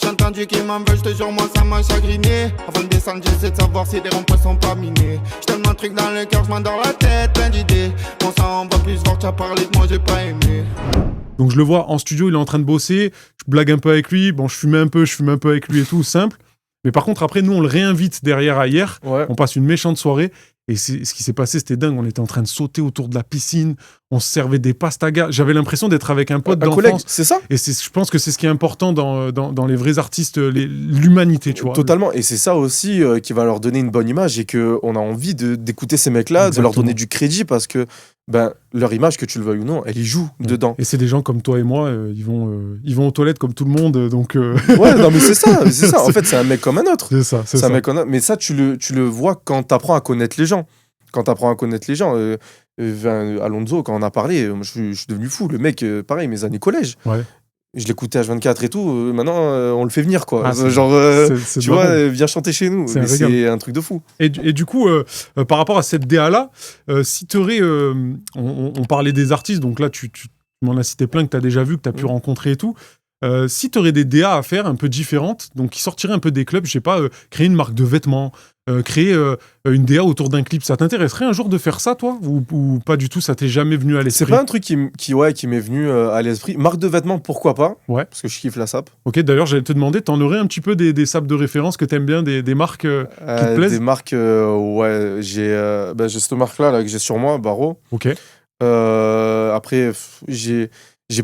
J'ai entendu qu'ils m'en veulent, je te jure moi ça m'a chagriné. Avant de descendre j'essaie de savoir si des ronds-points sont pas minés. J'ai tellement de trucs dans le cœur, je m'endors la tête, plein d'idées. Mon sang va plus fort, tu as parlé de moi, j'ai pas aimé. Donc, je le vois en studio, il est en train de bosser. Je blague un peu avec lui. Bon, je fume un peu avec lui et tout, simple. Mais par contre, après, nous, on le réinvite derrière à hier. Ouais. On passe une méchante soirée. Et ce qui s'est passé, c'était dingue. On était en train de sauter autour de la piscine. On se servait des pastagas. J'avais l'impression d'être avec un pote Un collègue, d'enfance. c'est ça. Et je pense que c'est ce qui est important dans les vrais artistes, l'humanité, tu vois. Totalement. Et c'est ça aussi qui va leur donner une bonne image et qu'on a envie d'écouter ces mecs-là, de leur Exactement. donner du crédit parce que ben, leur image, que tu le veuilles ou non, elle y joue dedans. Et c'est des gens comme toi et moi, ils vont aux toilettes comme tout le monde, donc Ouais, non, mais c'est ça. C'est ça. En fait, c'est un mec comme un autre. c'est ça. C'est un mec comme un autre. Mais ça, tu le vois quand tu apprends à connaître les gens. Quand tu apprends à connaître les gens. Alonso, quand on a parlé, moi, je suis devenu fou. Le mec, pareil, mes années collège. Ouais. Je l'écoutais H24 et tout. Maintenant, on le fait venir, quoi. Ah, c'est- Genre, C'est tu de la vois, bombe. viens chanter chez nous. C'est un Mais régal. c'est un truc de fou. Et du coup, par rapport à cette DA-là, si tu aurais... on parlait des artistes, donc là, tu m'en as cité plein que tu as déjà vu, que tu as pu rencontrer et tout. Si tu aurais des DA à faire un peu différentes, donc qui sortiraient un peu des clubs, je sais pas, créer une marque de vêtements, créer une DA autour d'un clip, ça t'intéresserait un jour de faire ça, toi, ou pas du tout, ça t'est jamais venu à l'esprit? C'est pas un truc qui m'est venu à l'esprit. Marque de vêtements, pourquoi pas? Ouais. Parce que je kiffe la sape. Ok, d'ailleurs, j'allais te demander, t'en aurais un petit peu des sapes de référence que t'aimes bien, des marques qui te plaisent? Des marques, ouais, j'ai cette marque-là là, que j'ai sur moi, Barreau. Ok, Après, j'ai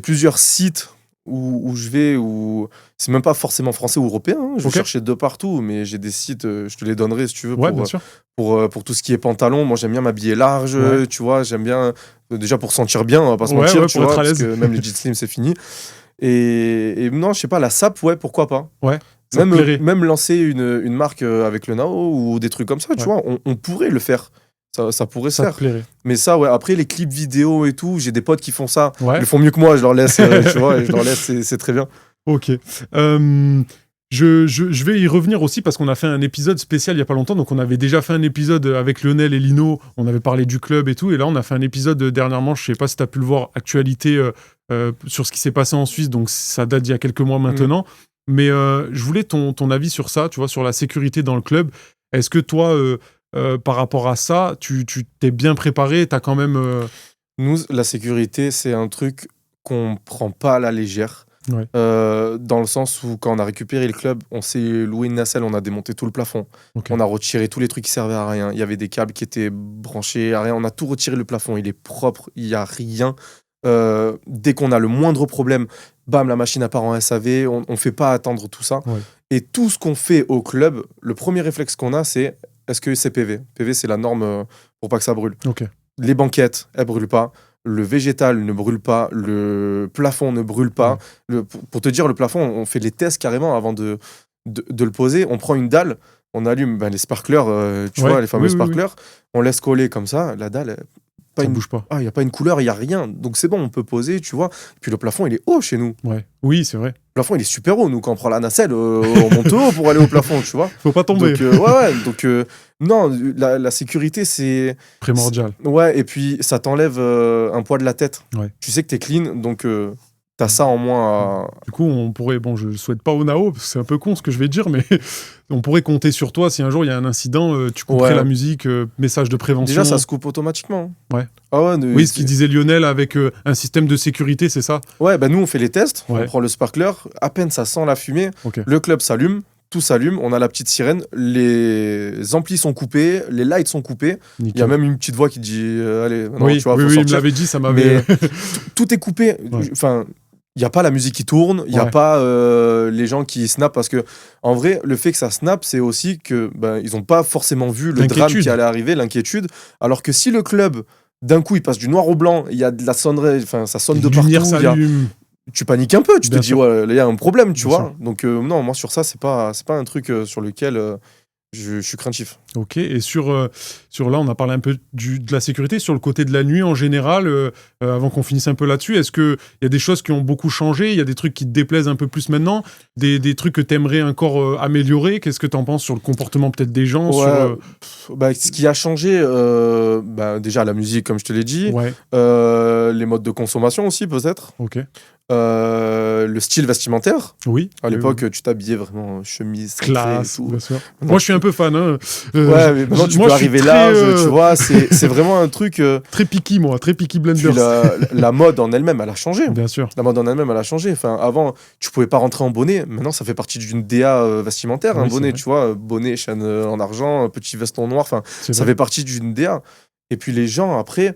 plusieurs sites où je vais, où c'est même pas forcément français ou européen, hein. Je vais Ok. chercher de partout, mais j'ai des sites, je te les donnerai si tu veux, ouais, bien sûr. pour tout ce qui est pantalon. Moi, j'aime bien m'habiller large, Ouais. tu vois, j'aime bien, déjà pour sentir bien, on va pas se Ouais, mentir, ouais, tu pour être vois, à parce l'aise. que même les jeans slim, c'est fini. Et non, je sais pas, la sape, ouais, pourquoi pas. Ouais, ça te plairait. Même lancer une marque avec le Nao ou des trucs comme ça, tu Ouais. vois, on pourrait le faire. Ça pourrait se Ça te faire. plairait. Mais ça, ouais, après les clips vidéo et tout, j'ai des potes qui font ça. Ouais. Ils le font mieux que moi, je leur laisse, tu vois, et je leur laisse, c'est très bien. Ok. Je vais y revenir aussi parce qu'on a fait un épisode spécial il y a pas longtemps. Donc, on avait déjà fait un épisode avec Lionel et Lino. On avait parlé du club et tout. Et là, on a fait un épisode dernièrement. Je sais pas si tu as pu le voir, actualité sur ce qui s'est passé en Suisse. Donc, ça date d'il y a quelques mois maintenant. Mais je voulais ton avis sur ça, tu vois, sur la sécurité dans le club. Est-ce que toi, par rapport à ça, tu t'es bien préparé? Tu as quand même. Nous, la sécurité, c'est un truc qu'on prend pas à la légère. Ouais. Dans le sens où quand on a récupéré le club, on s'est loué une nacelle, on a démonté tout le plafond. Ok. On a retiré tous les trucs qui servaient à rien. Il y avait des câbles qui étaient branchés à rien. On a tout retiré, le plafond, il est propre, il y a rien. Dès qu'on a le moindre problème, bam, la machine part en SAV, on fait pas attendre tout ça. Ouais. Et tout ce qu'on fait au club, le premier réflexe qu'on a, c'est est-ce que c'est PV? PV, c'est la norme pour pas que ça brûle. Ok. Les banquettes, elles brûlent pas. Le végétal ne brûle pas. Le plafond ne brûle pas. Pour te dire, le plafond, on fait les tests carrément avant de le poser. On prend une dalle, on allume les sparklers, tu Ouais, vois, les fameux oui, oui, oui. sparklers. On laisse coller comme ça. La dalle, Ça bouge pas. il n'y a pas une couleur, il n'y a rien. Donc c'est bon, on peut poser, tu vois. Puis le plafond, il est haut chez nous. Ouais. Oui, c'est vrai. Le plafond, il est super haut. Nous, quand on prend la nacelle, on monte haut pour aller au plafond, tu vois. Faut pas tomber. Donc, non, la sécurité, c'est Primordial. ouais, et puis ça t'enlève un poids de la tête. Ouais. Tu sais que t'es clean, donc t'as ça en moins à... Du coup, on pourrait, bon, je le souhaite pas au Nao, parce que c'est un peu con ce que je vais dire, mais on pourrait compter sur toi si un jour il y a un incident, tu couperais Ouais. la musique, message de prévention. Déjà, ça se coupe automatiquement. Ouais. Ah ouais, Oui, ce qu'il disait Lionel avec un système de sécurité, c'est ça? Ouais, bah nous, on fait les tests, Ouais. on prend le sparkler, à peine ça sent la fumée, Ok. le club s'allume, tout s'allume, on a la petite sirène, les amplis sont coupés, les lights sont coupés, il y Nickel. a même une petite voix qui dit allez, maintenant, Oui, tu vois, oui, faut oui, il me sortir. l'avait dit, ça m'avait. Mais tout est coupé. Ouais. Enfin, il n'y a pas la musique qui tourne, il n'y a Ouais. pas les gens qui snap, parce que en vrai, le fait que ça snap, c'est aussi que ils n'ont pas forcément vu le drame L'inquiétude. qui allait arriver, l'inquiétude. Alors que si le club, d'un coup, il passe du noir au blanc, il y a de la sonnerie, enfin, ça sonne de Les partout, lumières il y a- s'allument. tu paniques un peu, tu Bien te dis, sûr. ouais, là, il y a un problème, tu Bien vois. Donc, non, moi, sur ça, c'est pas un truc sur lequel je suis craintif. Ok, et sur là, on a parlé un peu de la sécurité, sur le côté de la nuit en général, avant qu'on finisse un peu là-dessus, est-ce qu'il y a des choses qui ont beaucoup changé? Il y a des trucs qui te déplaisent un peu plus maintenant? Des trucs que tu aimerais encore améliorer? Qu'est-ce que tu en penses sur le comportement peut-être des gens? Ouais, ce qui a changé, déjà la musique, comme je te l'ai dit, Ouais, les modes de consommation aussi, peut-être. ok. Le style vestimentaire. Oui. À oui, l'époque, oui. tu t'habillais vraiment chemise, Classe, et tout. bien sûr. Maintenant, Moi, je suis un peu fan. Hein. Ouais, mais maintenant tu moi, peux je suis arriver très, là, tu vois, c'est vraiment un truc. Très picky, moi, très picky Puis blender. la mode en elle-même, elle a changé. Bien sûr. La mode en elle-même, elle a changé. Enfin, avant, tu pouvais pas rentrer en bonnet. Maintenant, ça fait partie d'une DA vestimentaire, Oui, un c'est bonnet, vrai. tu vois, bonnet, chaîne en argent, petit veston noir. Enfin, C'est ça vrai. fait partie d'une DA. Et puis les gens, après,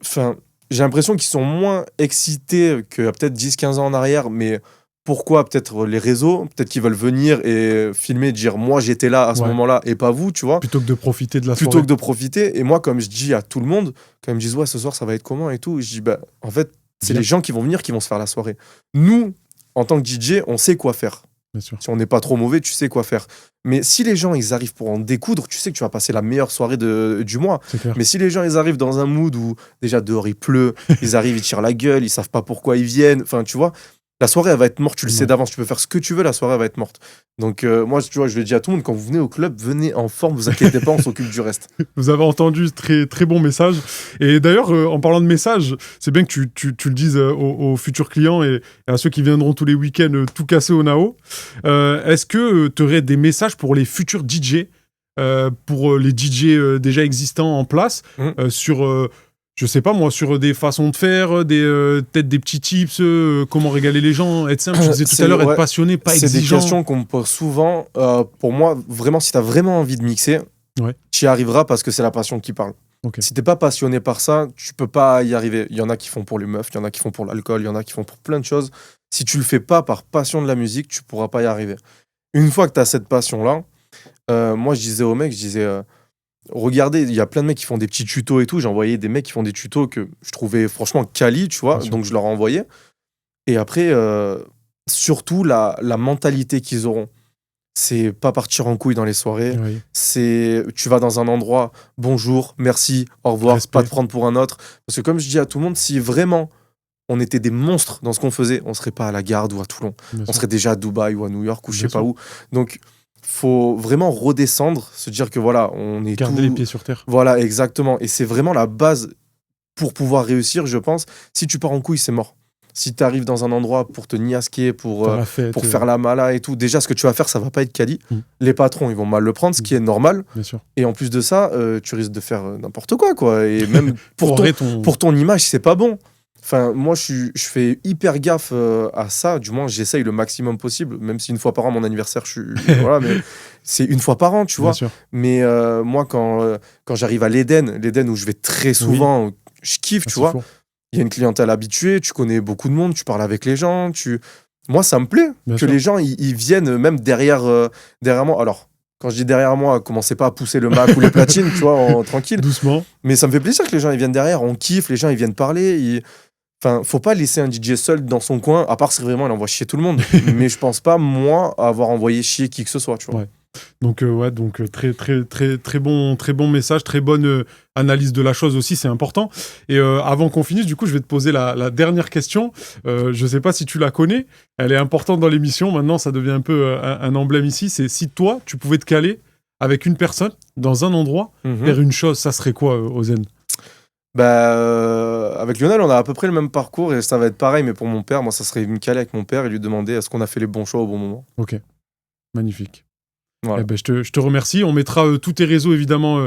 enfin, j'ai l'impression qu'ils sont moins excités qu'il y a peut-être 10-15 ans en arrière, mais pourquoi peut-être les réseaux, peut-être qu'ils veulent venir et filmer, dire moi j'étais là à ce Ouais. moment-là et pas vous, tu vois, Plutôt que de profiter de la plutôt soirée. que de profiter. Et moi, comme je dis à tout le monde, quand ils me disent ouais, ce soir ça va être comment et tout, je dis en fait, c'est Bien. les gens qui vont venir qui vont se faire la soirée. Nous, en tant que DJ, on sait quoi faire. Bien sûr. Si on n'est pas trop mauvais, tu sais quoi faire. Mais si les gens ils arrivent pour en découdre, tu sais que tu vas passer la meilleure soirée du mois. C'est clair. Mais si les gens ils arrivent dans un mood où déjà dehors il pleut, ils arrivent, ils tirent la gueule, ils savent pas pourquoi ils viennent, enfin tu vois, la soirée, elle va être morte, tu le sais Ouais. d'avance. Tu peux faire ce que tu veux, la soirée, elle va être morte. Donc, moi, tu vois, je le dis à tout le monde, quand vous venez au club, venez en forme, vous inquiétez pas, on s'occupe du reste. Vous avez entendu, très, très bon message. Et d'ailleurs, en parlant de message, c'est bien que tu le dises aux futurs clients et à ceux qui viendront tous les week-ends tout casser au Nao. Est-ce que tu aurais des messages pour les futurs DJ, pour les DJ déjà existants en place, sur, je sais pas moi, sur des façons de faire, peut-être des petits tips, comment régaler les gens, être simple, tu disais tout à l'heure, être passionné, pas C'est exigeant. des questions qu'on me pose souvent. Pour moi, vraiment, si tu as vraiment envie de mixer, Ouais. tu y arriveras parce que c'est la passion qui parle. Ok. Si t'es pas passionné par ça, tu peux pas y arriver. Il y en a qui font pour les meufs, il y en a qui font pour l'alcool, il y en a qui font pour plein de choses. Si tu le fais pas par passion de la musique, tu pourras pas y arriver. Une fois que tu as cette passion-là, moi je disais aux mecs, regardez, il y a plein de mecs qui font des petits tutos et tout. J'ai envoyé des mecs qui font des tutos que je trouvais franchement quali, tu vois. Bien sûr. Donc je leur ai envoyé. Et après, surtout la mentalité qu'ils auront. C'est pas partir en couille dans les soirées. Oui. C'est tu vas dans un endroit, bonjour, merci, au revoir, Respect. pas te prendre pour un autre. Parce que comme je dis à tout le monde, si vraiment on était des monstres dans ce qu'on faisait, on serait pas à la Garde ou à Toulon. Bien On sûr. serait déjà à Dubaï ou à New York ou je Bien sais pas sûr. où. Donc faut vraiment redescendre, se dire que voilà, on est Garder tout... les pieds sur terre. Voilà, exactement. Et c'est vraiment la base pour pouvoir réussir, je pense. Si tu pars en couille, c'est mort. Si tu arrives dans un endroit pour te niasquer, pour Faire la fête, faire la mala et tout, déjà, ce que tu vas faire, ça va pas être quali. Mm. Les patrons, ils vont mal le prendre, ce qui est normal. bien sûr. Et en plus de ça, tu risques de faire n'importe quoi, quoi. Et même Foirer pour ton image, c'est pas bon. Enfin, moi, je fais hyper gaffe à ça. Du moins, j'essaye le maximum possible. Même si une fois par an, mon anniversaire, voilà, mais c'est une fois par an, tu vois. Bien sûr. Mais moi, quand j'arrive à l'Éden où je vais très souvent, je kiffe, Ah, tu c'est vois. fort. Il y a une clientèle habituée, tu connais beaucoup de monde, tu parles avec les gens. Moi, ça me plaît Bien que sûr. les gens ils viennent même derrière moi. Alors, quand je dis derrière moi, commencez pas à pousser le Mac ou les platines, tu vois, tranquille. Doucement. Mais ça me fait plaisir que les gens ils viennent derrière, on kiffe, les gens ils viennent parler. Enfin, faut pas laisser un DJ seul dans son coin, à part si vraiment il envoie chier tout le monde. Mais je pense pas, moi, avoir envoyé chier qui que ce soit, tu vois. Ouais. Donc, très, très, très, très bon message, très bonne analyse de la chose aussi, c'est important. Et avant qu'on finisse, du coup, je vais te poser la dernière question. Je sais pas si tu la connais, elle est importante dans l'émission. Maintenant, ça devient un peu un emblème ici. C'est si toi, tu pouvais te caler avec une personne dans un endroit, faire une chose, ça serait quoi, Ozen ? Avec Lionel, on a à peu près le même parcours et ça va être pareil, mais pour mon père, moi, ça serait me caler avec mon père et lui demander est-ce qu'on a fait les bons choix au bon moment. Ok, magnifique. Voilà. Eh ben, je te remercie. On mettra tous tes réseaux, évidemment,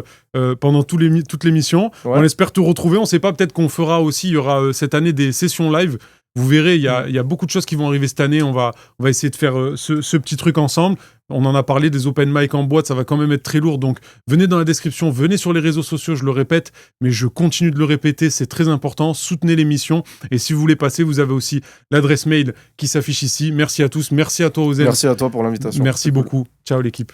pendant toute l'émission. Ouais. On espère te retrouver. On ne sait pas, peut-être qu'on fera aussi, il y aura cette année des sessions live. Vous verrez, il y a beaucoup de choses qui vont arriver cette année. On va essayer de faire ce petit truc ensemble. On en a parlé, des open mic en boîte, ça va quand même être très lourd. Donc, venez dans la description, venez sur les réseaux sociaux, je le répète, mais je continue de le répéter, c'est très important. Soutenez l'émission. Et si vous voulez passer, vous avez aussi l'adresse mail qui s'affiche ici. Merci à tous. Merci à toi, Ozen. Merci à toi pour l'invitation. Merci beaucoup. Ciao, l'équipe.